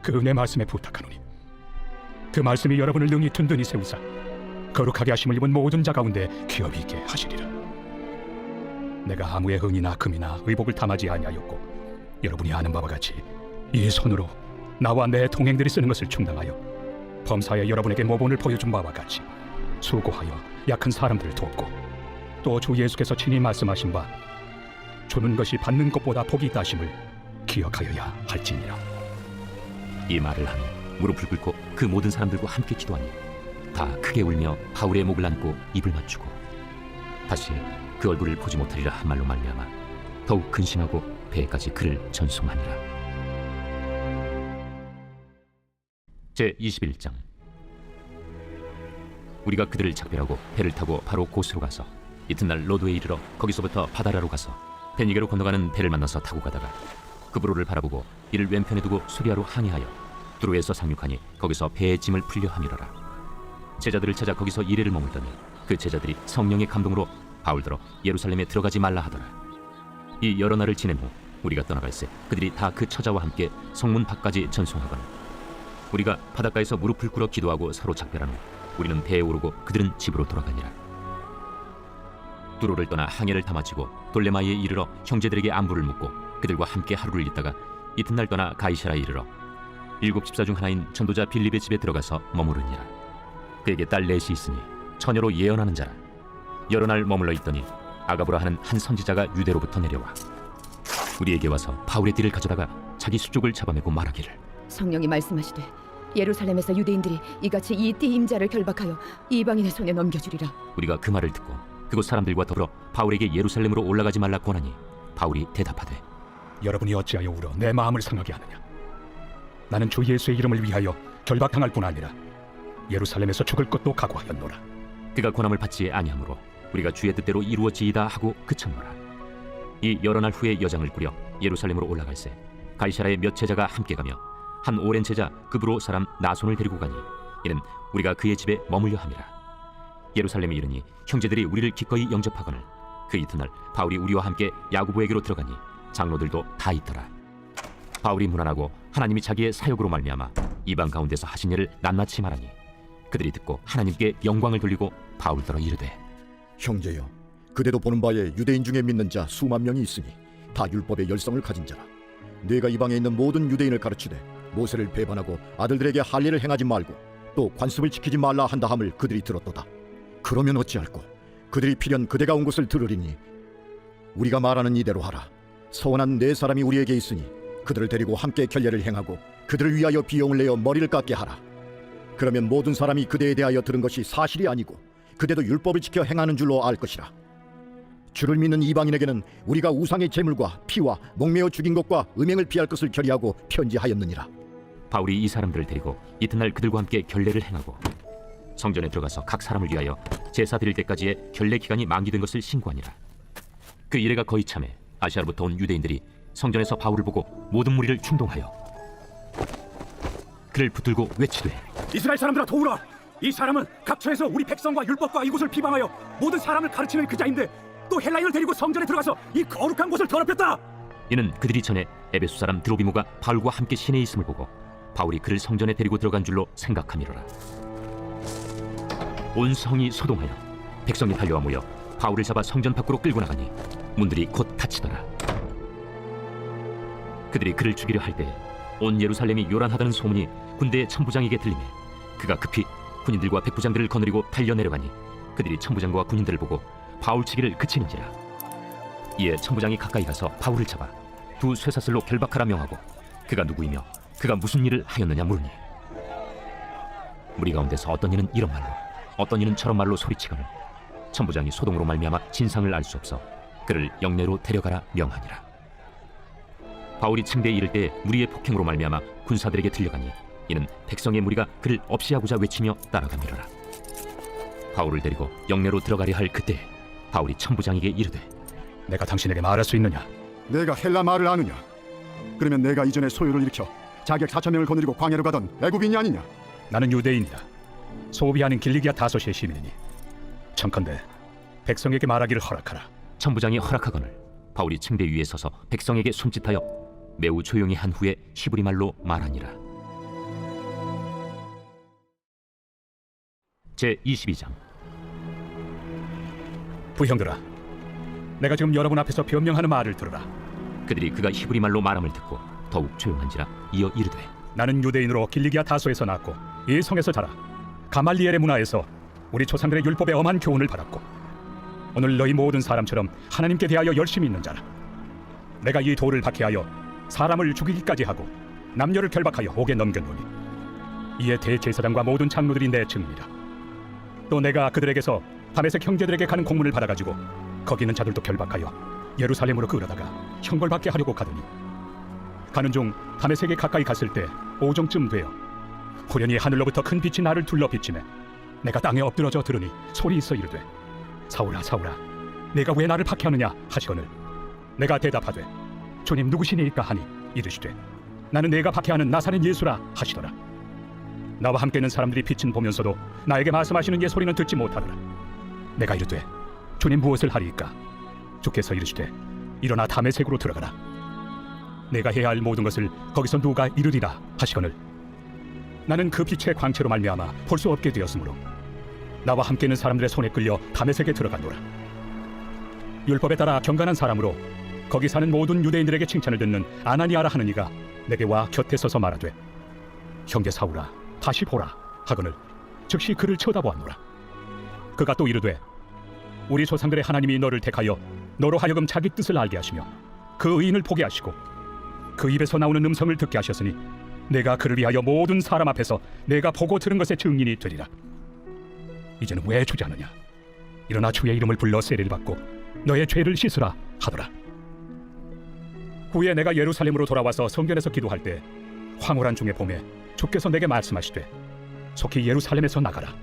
그 은혜 말씀에 부탁하노니 그 말씀이 여러분을 능히 든든히 세우사 거룩하게 하심을 입은 모든 자 가운데 기업이 있게 하시리라. 내가 아무의 은이나 금이나 의복을 탐하지 아니하였고 여러분이 아는 바와 같이 이 손으로 나와 내 동행들이 쓰는 것을 충당하여 범사에 여러분에게 모본을 보여준 바와 같이 수고하여 약한 사람들을 돕고 또 주 예수께서 친히 말씀하신 바 주는 것이 받는 것보다 복이 있다 하심을 기억하여야 할지니라. 이 말을 하며 무릎을 꿇고 그 모든 사람들과 함께 기도하니 다 크게 울며 바울의 목을 안고 입을 맞추고 다시 그 얼굴을 보지 못하리라 한 말로 말미암아 더욱 근심하고 배에까지 그를 전송하니라. 제21장. 우리가 그들을 작별하고 배를 타고 바로 고스로 가서 이튿날 로도에 이르러 거기서부터 바다라로 가서 베니게로 건너가는 배를 만나서 타고 가다가 그브로를 바라보고 이를 왼편에 두고 수리아로 항해하여 두로에서 상륙하니 거기서 배의 짐을 풀려 함이러라. 제자들을 찾아 거기서 이래를 머물더니 그 제자들이 성령의 감동으로 바울더러 예루살렘에 들어가지 말라 하더라. 이 여러 날을 지낸 후 우리가 떠나갈새 그들이 다 그 처자와 함께 성문 밖까지 전송하거나 우리가 바닷가에서 무릎을 꿇어 기도하고 서로 작별한 후 우리는 배에 오르고 그들은 집으로 돌아가니라. 두로를 떠나 항해를 다 마치고 돌레마이에 이르러 형제들에게 안부를 묻고 그들과 함께 하루를 있다가 이튿날 떠나 가이사라에 이르러 7 집사 중 하나인 전도자 빌립의 집에 들어가서 머무르니라. 그에게 딸 넷이 있으니 처녀로 예언하는 자라. 여러 날 머물러 있더니 아가브라 하는 한 선지자가 유대로부터 내려와 우리에게 와서 바울의 띠를 가져다가 자기 수족을 잡아매고 말하기를 성령이 말씀하시되 예루살렘에서 유대인들이 이같이 이 띠 임자를 결박하여 이방인의 손에 넘겨주리라. 우리가 그 말을 듣고 그곳 사람들과 더불어 바울에게 예루살렘으로 올라가지 말라 권하니 바울이 대답하되 여러분이 어찌하여 울어 내 마음을 상하게 하느냐. 나는 주 예수의 이름을 위하여 결박당할 뿐 아니라 예루살렘에서 죽을 것도 각오하였노라. 그가 권함을 받지 아니하므로 우리가 주의 뜻대로 이루어지이다 하고 그쳤노라. 이 여러 날 후에 여장을 꾸려 예루살렘으로 올라갈새 가이사라의 몇 제자가 함께 가며 한 오랜 제자 그브로 사람 나손을 데리고 가니 이는 우리가 그의 집에 머물려 함이라. 예루살렘에 이르니 형제들이 우리를 기꺼이 영접하거늘 그 이튿날 바울이 우리와 함께 야고보에게로 들어가니 장로들도 다 있더라. 바울이 무난하고 하나님이 자기의 사역으로 말미암아 이방 가운데서 하신 일을 낱낱이 말하니 그들이 듣고 하나님께 영광을 돌리고 바울더러 이르되 형제여, 그대도 보는 바에 유대인 중에 믿는 자 수만 명이 있으니 다 율법의 열성을 가진 자라. 네가 이방에 있는 모든 유대인을 가르치되 모세를 배반하고 아들들에게 할례를 행하지 말고 또 관습을 지키지 말라 한다 함을 그들이 들었도다. 그러면 어찌할꼬? 그들이 필연 그대가 온 곳을 들으리니 우리가 말하는 이대로 하라. 서원한 네 사람이 우리에게 있으니 그들을 데리고 함께 결례를 행하고 그들을 위하여 비용을 내어 머리를 깎게 하라. 그러면 모든 사람이 그대에 대하여 들은 것이 사실이 아니고 그대도 율법을 지켜 행하는 줄로 알 것이라. 주를 믿는 이방인에게는 우리가 우상의 제물과 피와 목매어 죽인 것과 음행을 피할 것을 결의하고 편지하였느니라. 바울이 이 사람들을 데리고 이튿날 그들과 함께 결례를 행하고 성전에 들어가서 각 사람을 위하여 제사 드릴 때까지의 결례 기간이 만기된 것을 신고하니라. 그 이래가 거의 참에 아시아로부터 온 유대인들이 성전에서 바울을 보고 모든 무리를 충동하여 그를 붙들고 외치되 이스라엘 사람들아 도우라. 이 사람은 각처에서 우리 백성과 율법과 이곳을 비방하여 모든 사람을 가르치는 그자인데 또 헬라인을 데리고 성전에 들어가서 이 거룩한 곳을 더럽혔다. 이는 그들이 전에 에베소 사람 드로비모가 바울과 함께 시내에 있음을 보고 바울이 그를 성전에 데리고 들어간 줄로 생각함이로라. 온 성이 소동하여 백성이 달려와 모여 바울을 잡아 성전 밖으로 끌고 나가니 문들이 곧 닫히더라. 그들이 그를 죽이려 할 때 온 예루살렘이 요란하다는 소문이 군대의 천부장에게 들리매 그가 급히 군인들과 백부장들을 거느리고 달려 내려가니 그들이 천부장과 군인들을 보고 바울 치기를 그치는지라. 이에 천부장이 가까이 가서 바울을 잡아 두 쇠사슬로 결박하라 명하고 그가 누구이며 그가 무슨 일을 하였느냐 물으니 무리 가운데서 어떤 이는 이런 말로 어떤 이는 저런 말로 소리치거늘 천부장이 소동으로 말미암아 진상을 알 수 없어 그를 영내로 데려가라 명하니라. 바울이 층대에 이를 때 무리의 폭행으로 말미암아 군사들에게 들려가니 이는 백성의 무리가 그를 없이하고자 외치며 따라가미러라. 바울을 데리고 영내로 들어가려 할 그때 바울이 천부장에게 이르되 내가 당신에게 말할 수 있느냐? 내가 헬라 말을 아느냐? 그러면 내가 이전에 소요를 일으켜 자객 4,000명을 거느리고 광야로 가던 애굽인이 아니냐? 나는 유대인이다. 소비하는 길리기아 다소시의 시민이니 청컨대 백성에게 말하기를 허락하라. 천부장이 허락하거늘 바울이 층대 위에 서서 백성에게 손짓하여 매우 조용히 한 후에 히브리 말로 말하니라. 제 22장. 부형들아, 내가 지금 여러분 앞에서 변명하는 말을 들으라. 그들이 그가 히브리 말로 말함을 듣고 더욱 조용한지라 이어 이르되 나는 유대인으로 길리기아 다소에서 낳고 이 성에서 자라 가말리엘의 문화에서 우리 조상들의 율법의 엄한 교훈을 받았고 오늘 너희 모든 사람처럼 하나님께 대하여 열심히 있는 자라. 내가 이 돌을 박해하여 사람을 죽이기까지 하고 남녀를 결박하여 옥에 넘겼노니 이에 대제사장과 모든 장로들이 내 증인이라. 또 내가 그들에게서 다메섹 형제들에게 가는 공문을 받아가지고 거기 있는 자들도 결박하여 예루살렘으로 끌어다가 형벌받게 하려고 가더니 가는 중 다메섹에 가까이 갔을 때 오정쯤 되어 후련히 하늘로부터 큰 빛이 나를 둘러 비치매 내가 땅에 엎드러져 들으니 소리 있어 이르되 사울아 사울아 내가 왜 나를 박해하느냐 하시거늘 내가 대답하되 주님 누구시니까 하니 이르시되 나는 내가 박해하는 나사렛 예수라 하시더라. 나와 함께 있는 사람들이 빛은 보면서도 나에게 말씀하시는 예 소리는 듣지 못하더라. 내가 이르되 주님 무엇을 하리이까? 주께서 이르시되 일어나 다메섹으로 들어가라. 내가 해야 할 모든 것을 거기서 누가 이르리라 하시거늘 나는 그 빛의 광채로 말미암아 볼 수 없게 되었으므로 나와 함께 있는 사람들의 손에 끌려 다메섹에 들어가노라. 율법에 따라 경건한 사람으로 거기 사는 모든 유대인들에게 칭찬을 듣는 아나니아라 하는 이가 내게 와 곁에 서서 말하되 형제 사울아 다시 보라 하거늘 즉시 그를 쳐다보았노라. 그가 또 이르되 우리 조상들의 하나님이 너를 택하여 너로 하여금 자기 뜻을 알게 하시며 그 의인을 보게 하시고 그 입에서 나오는 음성을 듣게 하셨으니 내가 그를 위하여 모든 사람 앞에서 내가 보고 들은 것의 증인이 되리라. 이제는 왜 주저하느냐? 일어나 주의 이름을 불러 세례를 받고 너의 죄를 씻으라 하더라. 후에 내가 예루살렘으로 돌아와서 성전에서 기도할 때 황홀한 중에 봄에 주께서 내게 말씀하시되 속히 예루살렘에서 나가라.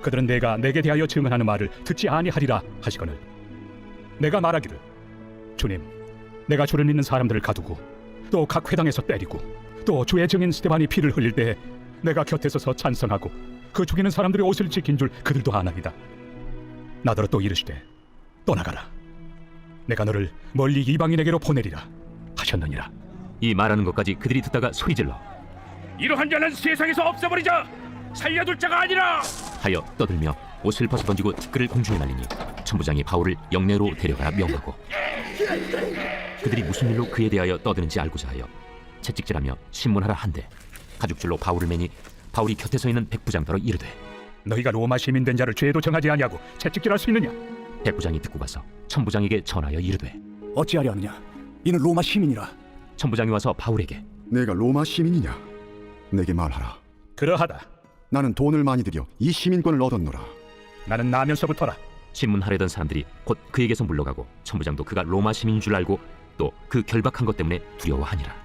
그들은 내가 내게 대하여 증언하는 말을 듣지 아니하리라 하시거늘 내가 말하기를 주님 내가 주를 믿는 사람들을 가두고 또 각 회당에서 때리고 또 주의 증인 스데반이 피를 흘릴 때 내가 곁에 서서 찬성하고 그 죽이는 사람들의 옷을 지킨 줄 그들도 아나이다. 나더러 또 이르시되 떠나가라. 내가 너를 멀리 이방인에게로 보내리라 하셨느니라. 이 말하는 것까지 그들이 듣다가 소리질러 이러한 자는 세상에서 없애버리자. 살려둘 자가 아니라 하여 떠들며 옷을 벗어 던지고 티끌을 공중에 날리니 천부장이 바울을 영내로 데려가라 명하고 그들이 무슨 일로 그에 대하여 떠드는지 알고자 하여 채찍질하며 신문하라 한데 가죽줄로 바울을 매니 바울이 곁에 서 있는 백부장더러 이르되 너희가 로마 시민 된 자를 죄도 정하지 아니하고 채찍질할 수 있느냐? 백부장이 듣고 가서 천부장에게 전하여 이르되 어찌하려 하느냐? 이는 로마 시민이라. 천부장이 와서 바울에게 내가 로마 시민이냐? 내게 말하라. 그러하다. 나는 돈을 많이 들여 이 시민권을 얻었노라. 나는 나면서부터라. 신문하려던 사람들이 곧 그에게서 물러가고 천부장도 그가 로마 시민인 줄 알고 또 그 결박한 것 때문에 두려워하니라.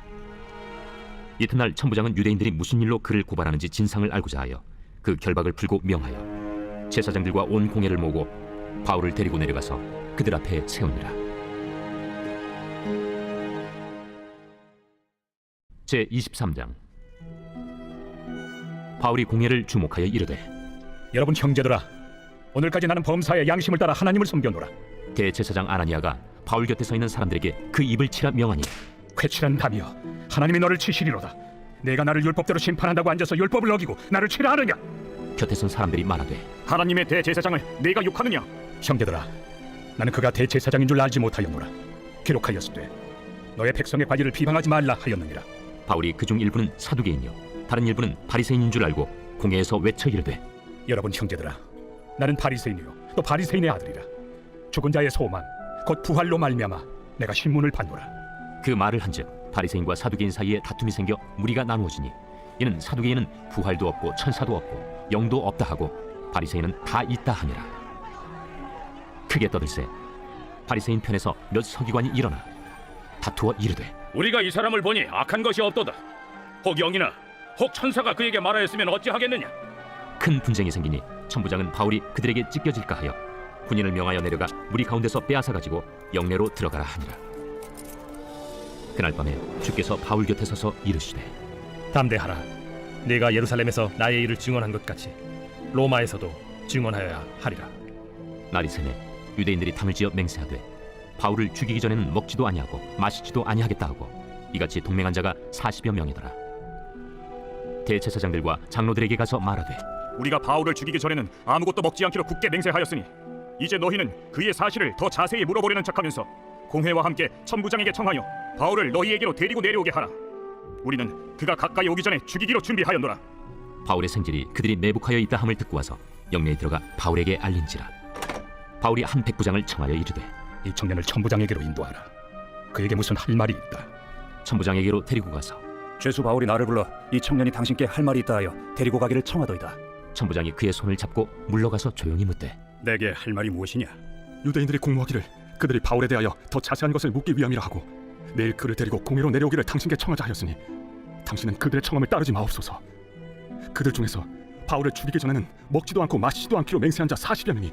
이튿날 천부장은 유대인들이 무슨 일로 그를 고발하는지 진상을 알고자 하여 그 결박을 풀고 명하여 제사장들과 온 공회를 모으고 바울을 데리고 내려가서 그들 앞에 세우니라. 제23장. 바울이 공회를 주목하여 이르되 여러분 형제들아, 오늘까지 나는 범사의 양심을 따라 하나님을 섬겨노라. 대제사장 아나니아가 바울 곁에 서 있는 사람들에게 그 입을 치라 명하니 회칠한 담이여, 하나님이 너를 치시리로다. 내가 나를 율법대로 심판한다고 앉아서 율법을 어기고 나를 치라 하느냐? 곁에 선 사람들이 말하되 하나님의 대제사장을 네가 욕하느냐? 형제들아, 나는 그가 대제사장인 줄 알지 못하였노라. 기록하였으되 너의 백성의 관리를 비방하지 말라 하였느니라. 바울이 그중 일부는 사두개인이요 다른 일부는 바리새인인 줄 알고 공회에서 외쳐 이르되 여러분 형제들아, 나는 바리새인이요 또 바리새인의 아들이라. 죽은 자의 소망 곧 부활로 말미암아 내가 신문을 받노라. 그 말을 한즉 바리새인과 사두개인 사이에 다툼이 생겨 무리가 나누어지니 이는 사두개인은 부활도 없고 천사도 없고 영도 없다 하고 바리새인은 다 있다 하니라. 크게 떠들세 바리새인 편에서 몇 서기관이 일어나 다투어 이르되 우리가 이 사람을 보니 악한 것이 없도다. 혹 영이나 혹 천사가 그에게 말하였으면 어찌하겠느냐? 큰 분쟁이 생기니 천부장은 바울이 그들에게 찢겨질까 하여 군인을 명하여 내려가 무리 가운데서 빼앗아 가지고 영내로 들어가라 하니라. 그날 밤에 주께서 바울 곁에 서서 이르시되 담대하라. 네가 예루살렘에서 나의 일을 증언한 것 같이 로마에서도 증언하여야 하리라. 날이 새매 유대인들이 탐을 지어 맹세하되 바울을 죽이기 전에는 먹지도 아니하고 마시지도 아니하겠다 하고 이같이 동맹한 자가 40여 명이더라. 대제사장들과 장로들에게 가서 말하되 우리가 바울을 죽이기 전에는 아무것도 먹지 않기로 굳게 맹세하였으니 이제 너희는 그의 사실을 더 자세히 물어보려는 척하면서 공회와 함께 천부장에게 청하여 바울을 너희에게로 데리고 내려오게 하라. 우리는 그가 가까이 오기 전에 죽이기로 준비하였노라. 바울의 생질이 그들이 매복하여 있다 함을 듣고 와서 영내에 들어가 바울에게 알린지라. 바울이 한 백부장을 청하여 이르되 이 청년을 천부장에게로 인도하라. 그에게 무슨 할 말이 있다. 천부장에게로 데리고 가서 죄수 바울이 나를 불러 이 청년이 당신께 할 말이 있다 하여 데리고 가기를 청하더이다. 천부장이 그의 손을 잡고 물러가서 조용히 묻되 내게 할 말이 무엇이냐? 유대인들이 공모하기를 그들이 바울에 대하여 더 자세한 것을 묻기 위함이라 하고 내일 그를 데리고 공회로 내려오기를 당신께 청하자 하였으니 당신은 그들의 청함을 따르지 마옵소서. 그들 중에서 바울을 죽이기 전에는 먹지도 않고 마시지도 않기로 맹세한 자 40여 명이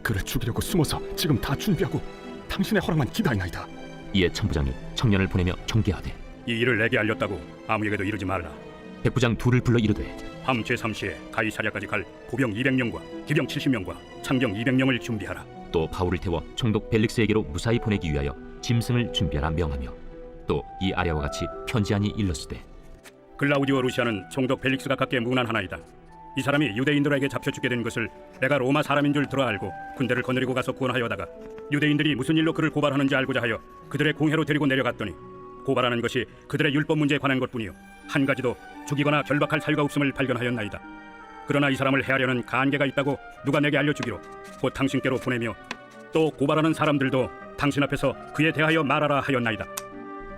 그를 죽이려고 숨어서 지금 다 준비하고 당신의 허락만 기다리나이다. 이에 천부장이 청년을 보내며 경계하되 이 일을 내게 알렸다고 아무에게도 이르지 말라. 백부장 둘을 불러 이르되 밤 제3시에 가이사랴까지 갈 보병 200명과 기병 70명과 창병 200명을 준비하라. 또 바울을 태워 총독 벨릭스에게로 무사히 보내기 위하여 짐승을 준비하라 명하며 또 이 아래와 같이 편지하니 일렀으되 글라우디오 루시아는 총독 벨릭스가 갖게 문안하나이다. 이 사람이 유대인들에게 잡혀 죽게 된 것을 내가 로마 사람인 줄 들어 알고 군대를 거느리고 가서 구원하여다가 유대인들이 무슨 일로 그를 고발하는지 알고자 하여 그들의 공회로 데리고 내려갔더니 고발하는 것이 그들의 율법 문제에 관한 것뿐이요 한 가지도 죽이거나 결박할 사유가 없음을 발견하였나이다. 그러나 이 사람을 해하려는 간계가 있다고 누가 내게 알려주기로 곧 당신께로 보내며 또 고발하는 사람들도 당신 앞에서 그에 대하여 말하라 하였나이다.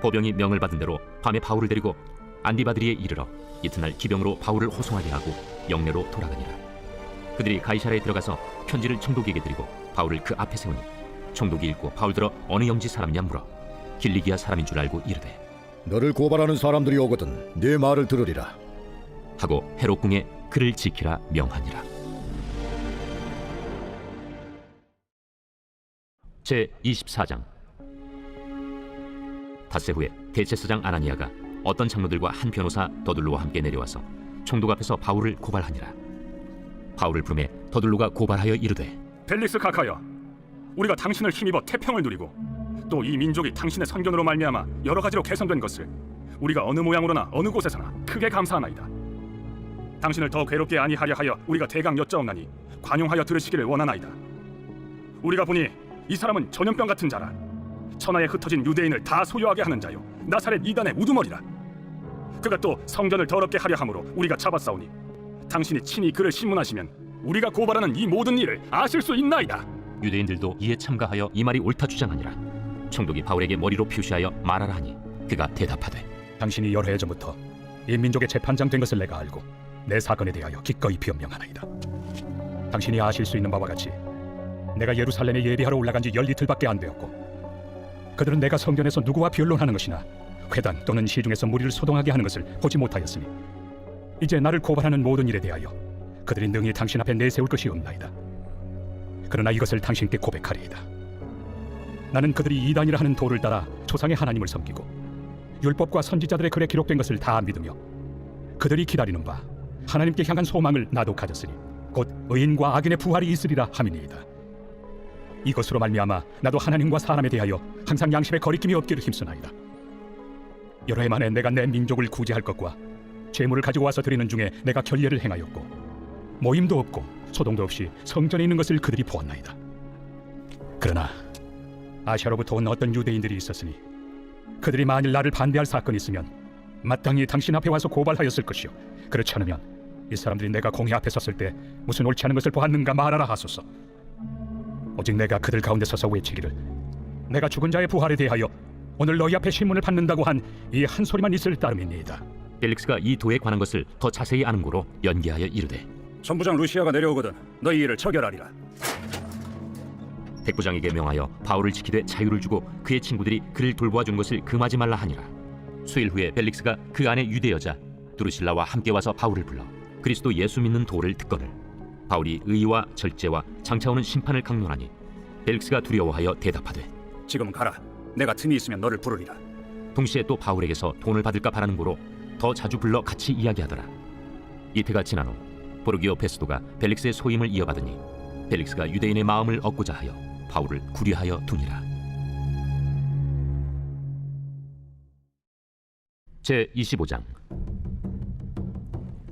보병이 명을 받은 대로 밤에 바울을 데리고 안디바드리에 이르러 이튿날 기병으로 바울을 호송하게 하고 영내로 돌아가니라. 그들이 가이사랴에 들어가서 편지를 총독에게 드리고 바울을 그 앞에 세우니 총독이 읽고 바울들어 어느 영지 사람이냐 물어 길리기아 사람인 줄 알고 이르되 너를 고발하는 사람들이 오거든 네 말을 들으리라 하고 헤롯 궁에 그를 지키라 명하니라. 제24장. 닷새 후에 대제사장 아나니아가 어떤 장로들과 한 변호사 더둘로와 함께 내려와서 총독 앞에서 바울을 고발하니라. 바울을 부르매 더둘로가 고발하여 이르되 벨릭스 각하여, 우리가 당신을 힘입어 태평을 누리고 또 이 민족이 당신의 선견으로 말미암아 여러 가지로 개선된 것을 우리가 어느 모양으로나 어느 곳에서나 크게 감사하나이다. 당신을 더 괴롭게 아니하려 하여 우리가 대강 여짜옵나니 관용하여 들으시기를 원하나이다. 우리가 보니 이 사람은 전염병 같은 자라. 천하에 흩어진 유대인을 다 소유하게 하는 자요 나사렛 이단의 우두머리라. 그가 또 성전을 더럽게 하려 함으로 우리가 잡았사오니 당신이 친히 그를 신문하시면 우리가 고발하는 이 모든 일을 아실 수 있나이다. 유대인들도 이에 참가하여 이 말이 옳다 주장하니라. 총독이 바울에게 머리로 표시하여 말하라 하니 그가 대답하되 당신이 여러 해 전부터 이 민족의 재판장 된 것을 내가 알고 내 사건에 대하여 기꺼이 변명하나이다. 당신이 아실 수 있는 바와 같이 내가 예루살렘에 예비하러 올라간 지 10이틀밖에 안 되었고 그들은 내가 성전에서 누구와 변론하는 것이나 회당 또는 시중에서 무리를 소동하게 하는 것을 보지 못하였으니 이제 나를 고발하는 모든 일에 대하여 그들이 능히 당신 앞에 내세울 것이 없나이다. 그러나 이것을 당신께 고백하리이다. 나는 그들이 이단이라 하는 도를 따라 조상의 하나님을 섬기고 율법과 선지자들의 글에 기록된 것을 다 믿으며 그들이 기다리는 바 하나님께 향한 소망을 나도 가졌으니 곧 의인과 악인의 부활이 있으리라 함이니이다. 이것으로 말미암아 나도 하나님과 사람에 대하여 항상 양심에 거리낌이 없기를 힘쓰나이다. 여러 해 만에 내가 내 민족을 구제할 것과 재물을 가지고 와서 드리는 중에 내가 결례를 행하였고 모임도 없고 소동도 없이 성전에 있는 것을 그들이 보았나이다. 그러나 아시아로부터 온 어떤 유대인들이 있었으니 그들이 만일 나를 반대할 사건이 있으면 마땅히 당신 앞에 와서 고발하였을 것이요 그렇지 않으면 이 사람들이 내가 공회 앞에 섰을 때 무슨 옳지 않은 것을 보았는가 말하라 하소서. 오직 내가 그들 가운데 서서 외치기를 내가 죽은 자의 부활에 대하여 오늘 너희 앞에 신문을 받는다고 한 이 한 소리만 있을 따름이니이다. 펠릭스가 이 도에 관한 것을 더 자세히 아는 고로 연기하여 이르되 선부장 루시아가 내려오거든 너희 일을 처결하리라. 백부장에게 명하여 바울을 지키되 자유를 주고 그의 친구들이 그를 돌보아 준 것을 금하지 말라 하니라. 수일 후에 펠릭스가 그 안에 유대 여자 두루실라와 함께 와서 바울을 불러 그리스도 예수 믿는 도를 듣거늘 바울이 의와 절제와 장차 오는 심판을 강론하니 펠릭스가 두려워하여 대답하되 지금 가라. 내가 틈이 있으면 너를 부르리라. 동시에 또 바울에게서 돈을 받을까 바라는 고로 더 자주 불러 같이 이야기하더라. 이태가 지난 후 보르기오 페스도가 펠릭스의 소임을 이어받으니 펠릭스가 유대인의 마음을 얻고자 하여 바울을 구류하여 두니라. 제25장.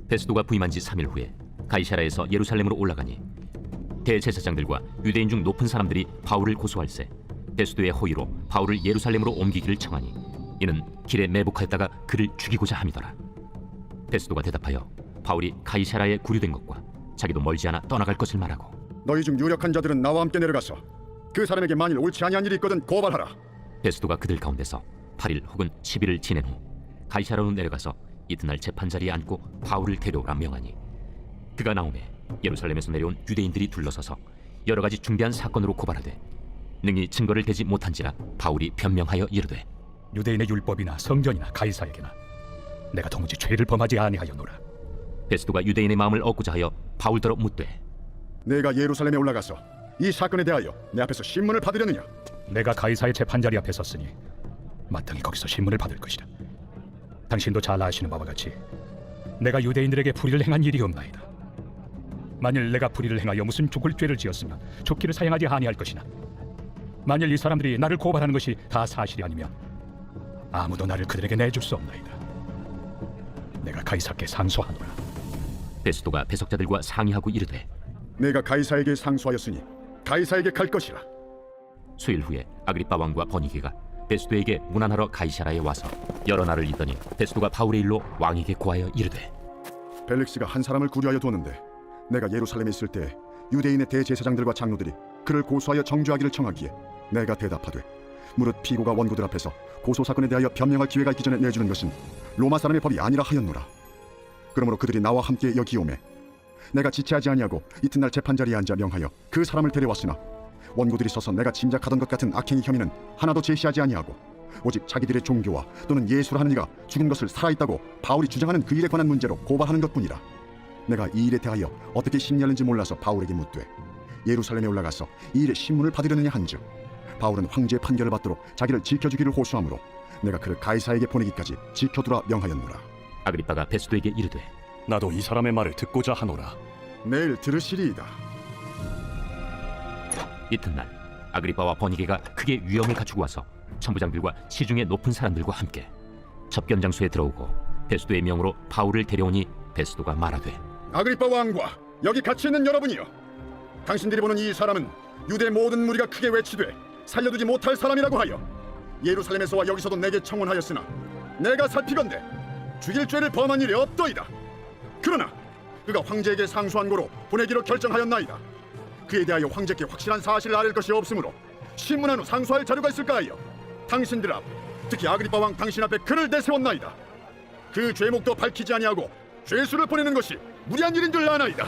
페스도가 부임한 지 3일 후에 가이사라에서 예루살렘으로 올라가니 대제사장들과 유대인 중 높은 사람들이 바울을 고소할세 페스도의 호의로 바울을 예루살렘으로 옮기기를 청하니 이는 길에 매복하였다가 그를 죽이고자 함이더라. 페스도가 대답하여 바울이 가이사라에 구류된 것과 자기도 멀지 않아 떠나갈 것을 말하고 너희 중 유력한 자들은 나와 함께 내려가서 그 사람에게 만일 옳지 아니한 일이 있거든 고발하라. 페스도가 그들 가운데서 8일 혹은 10일을 지낸 후 가이사라로 내려가서 이튿날 재판 자리에 앉고 바울을 데려오라 명하니 그가 나오매 예루살렘에서 내려온 유대인들이 둘러서서 여러 가지 중대한 사건으로 고발하되 능히 증거를 대지 못한지라 바울이 변명하여 이르되 유대인의 율법이나 성전이나 가이사에게나 내가 도무지 죄를 범하지 아니하였노라. 페스도가 유대인의 마음을 얻고자 하여 바울더러 묻되 내가 예루살렘에 올라가서 이 사건에 대하여 내 앞에서 신문을 받으려느냐? 내가 가이사의 재판자리 앞에 섰으니 마땅히 거기서 신문을 받을 것이라. 당신도 잘 아시는 바와 같이 내가 유대인들에게 불의를 행한 일이 없나이다. 만일 내가 불의를 행하여 무슨 죽을 죄를 지었으면 죽기를 사용하지 아니할 것이나 만일 이 사람들이 나를 고발하는 것이 다 사실이 아니면 아무도 나를 그들에게 내줄 수 없나이다. 내가 가이사께 상소하노라. 페스도가 배석자들과 상의하고 이르되 내가 가이사에게 상소하였으니 가이사에게 갈 것이라. 수일 후에 아그리빠 왕과 버니게가 페스도에게 문안하러 가이사라에 와서 여러 날을 있더니 페스도가 바울의 일로 왕에게 고하여 이르되 펠릭스가 한 사람을 구류하여 두었는데 내가 예루살렘에 있을 때 유대인의 대제사장들과 장로들이 그를 고소하여 정죄하기를 청하기에 내가 대답하되 무릇 피고가 원고들 앞에서 고소 사건에 대하여 변명할 기회가 있기 전에 내주는 것은 로마 사람의 법이 아니라 하였노라. 그러므로 그들이 나와 함께 여기 오매 내가 지체하지 아니하고 이튿날 재판자리에 앉아 명하여 그 사람을 데려왔으나 원고들이 서서 내가 짐작하던 것 같은 악행의 혐의는 하나도 제시하지 아니하고 오직 자기들의 종교와 또는 예수라 하는 이가 죽은 것을 살아있다고 바울이 주장하는 그 일에 관한 문제로 고발하는 것뿐이라. 내가 이 일에 대하여 어떻게 심리하는지 몰라서 바울에게 묻되 예루살렘에 올라가서 이 일에 신문을 받으려느냐 한즉 바울은 황제의 판결을 받도록 자기를 지켜주기를 호소하므로 내가 그를 가이사에게 보내기까지 지켜두라 명하였노라. 아그리빠가 페스도에게 이르되 나도 이 사람의 말을 듣고자 하노라. 내일 들으시리이다. 이튿날 아그리빠와 버니게가 크게 위험을 갖추고 와서 천부장들과 시중의 높은 사람들과 함께 접견 장소에 들어오고 페스도의 명으로 바울을 데려오니 베스도가 말하되 아그리빠 왕과 여기 같이 있는 여러분이여, 당신들이 보는 이 사람은 유대 모든 무리가 크게 외치되 살려두지 못할 사람이라고 하여 예루살렘에서와 여기서도 내게 청원하였으나 내가 살피건대 죽일 죄를 범한 일이 없더이다. 그러나 그가 황제에게 상소한 고로 보내기로 결정하였나이다. 그에 대하여 황제께 확실한 사실을 알릴 것이 없으므로 신문한 후 상소할 자료가 있을까 하여 당신들 앞, 특히 아그리빠 왕 당신 앞에 그를 내세웠나이다. 그 죄목도 밝히지 아니하고 죄수를 보내는 것이 무리한 일인 줄 아나이다.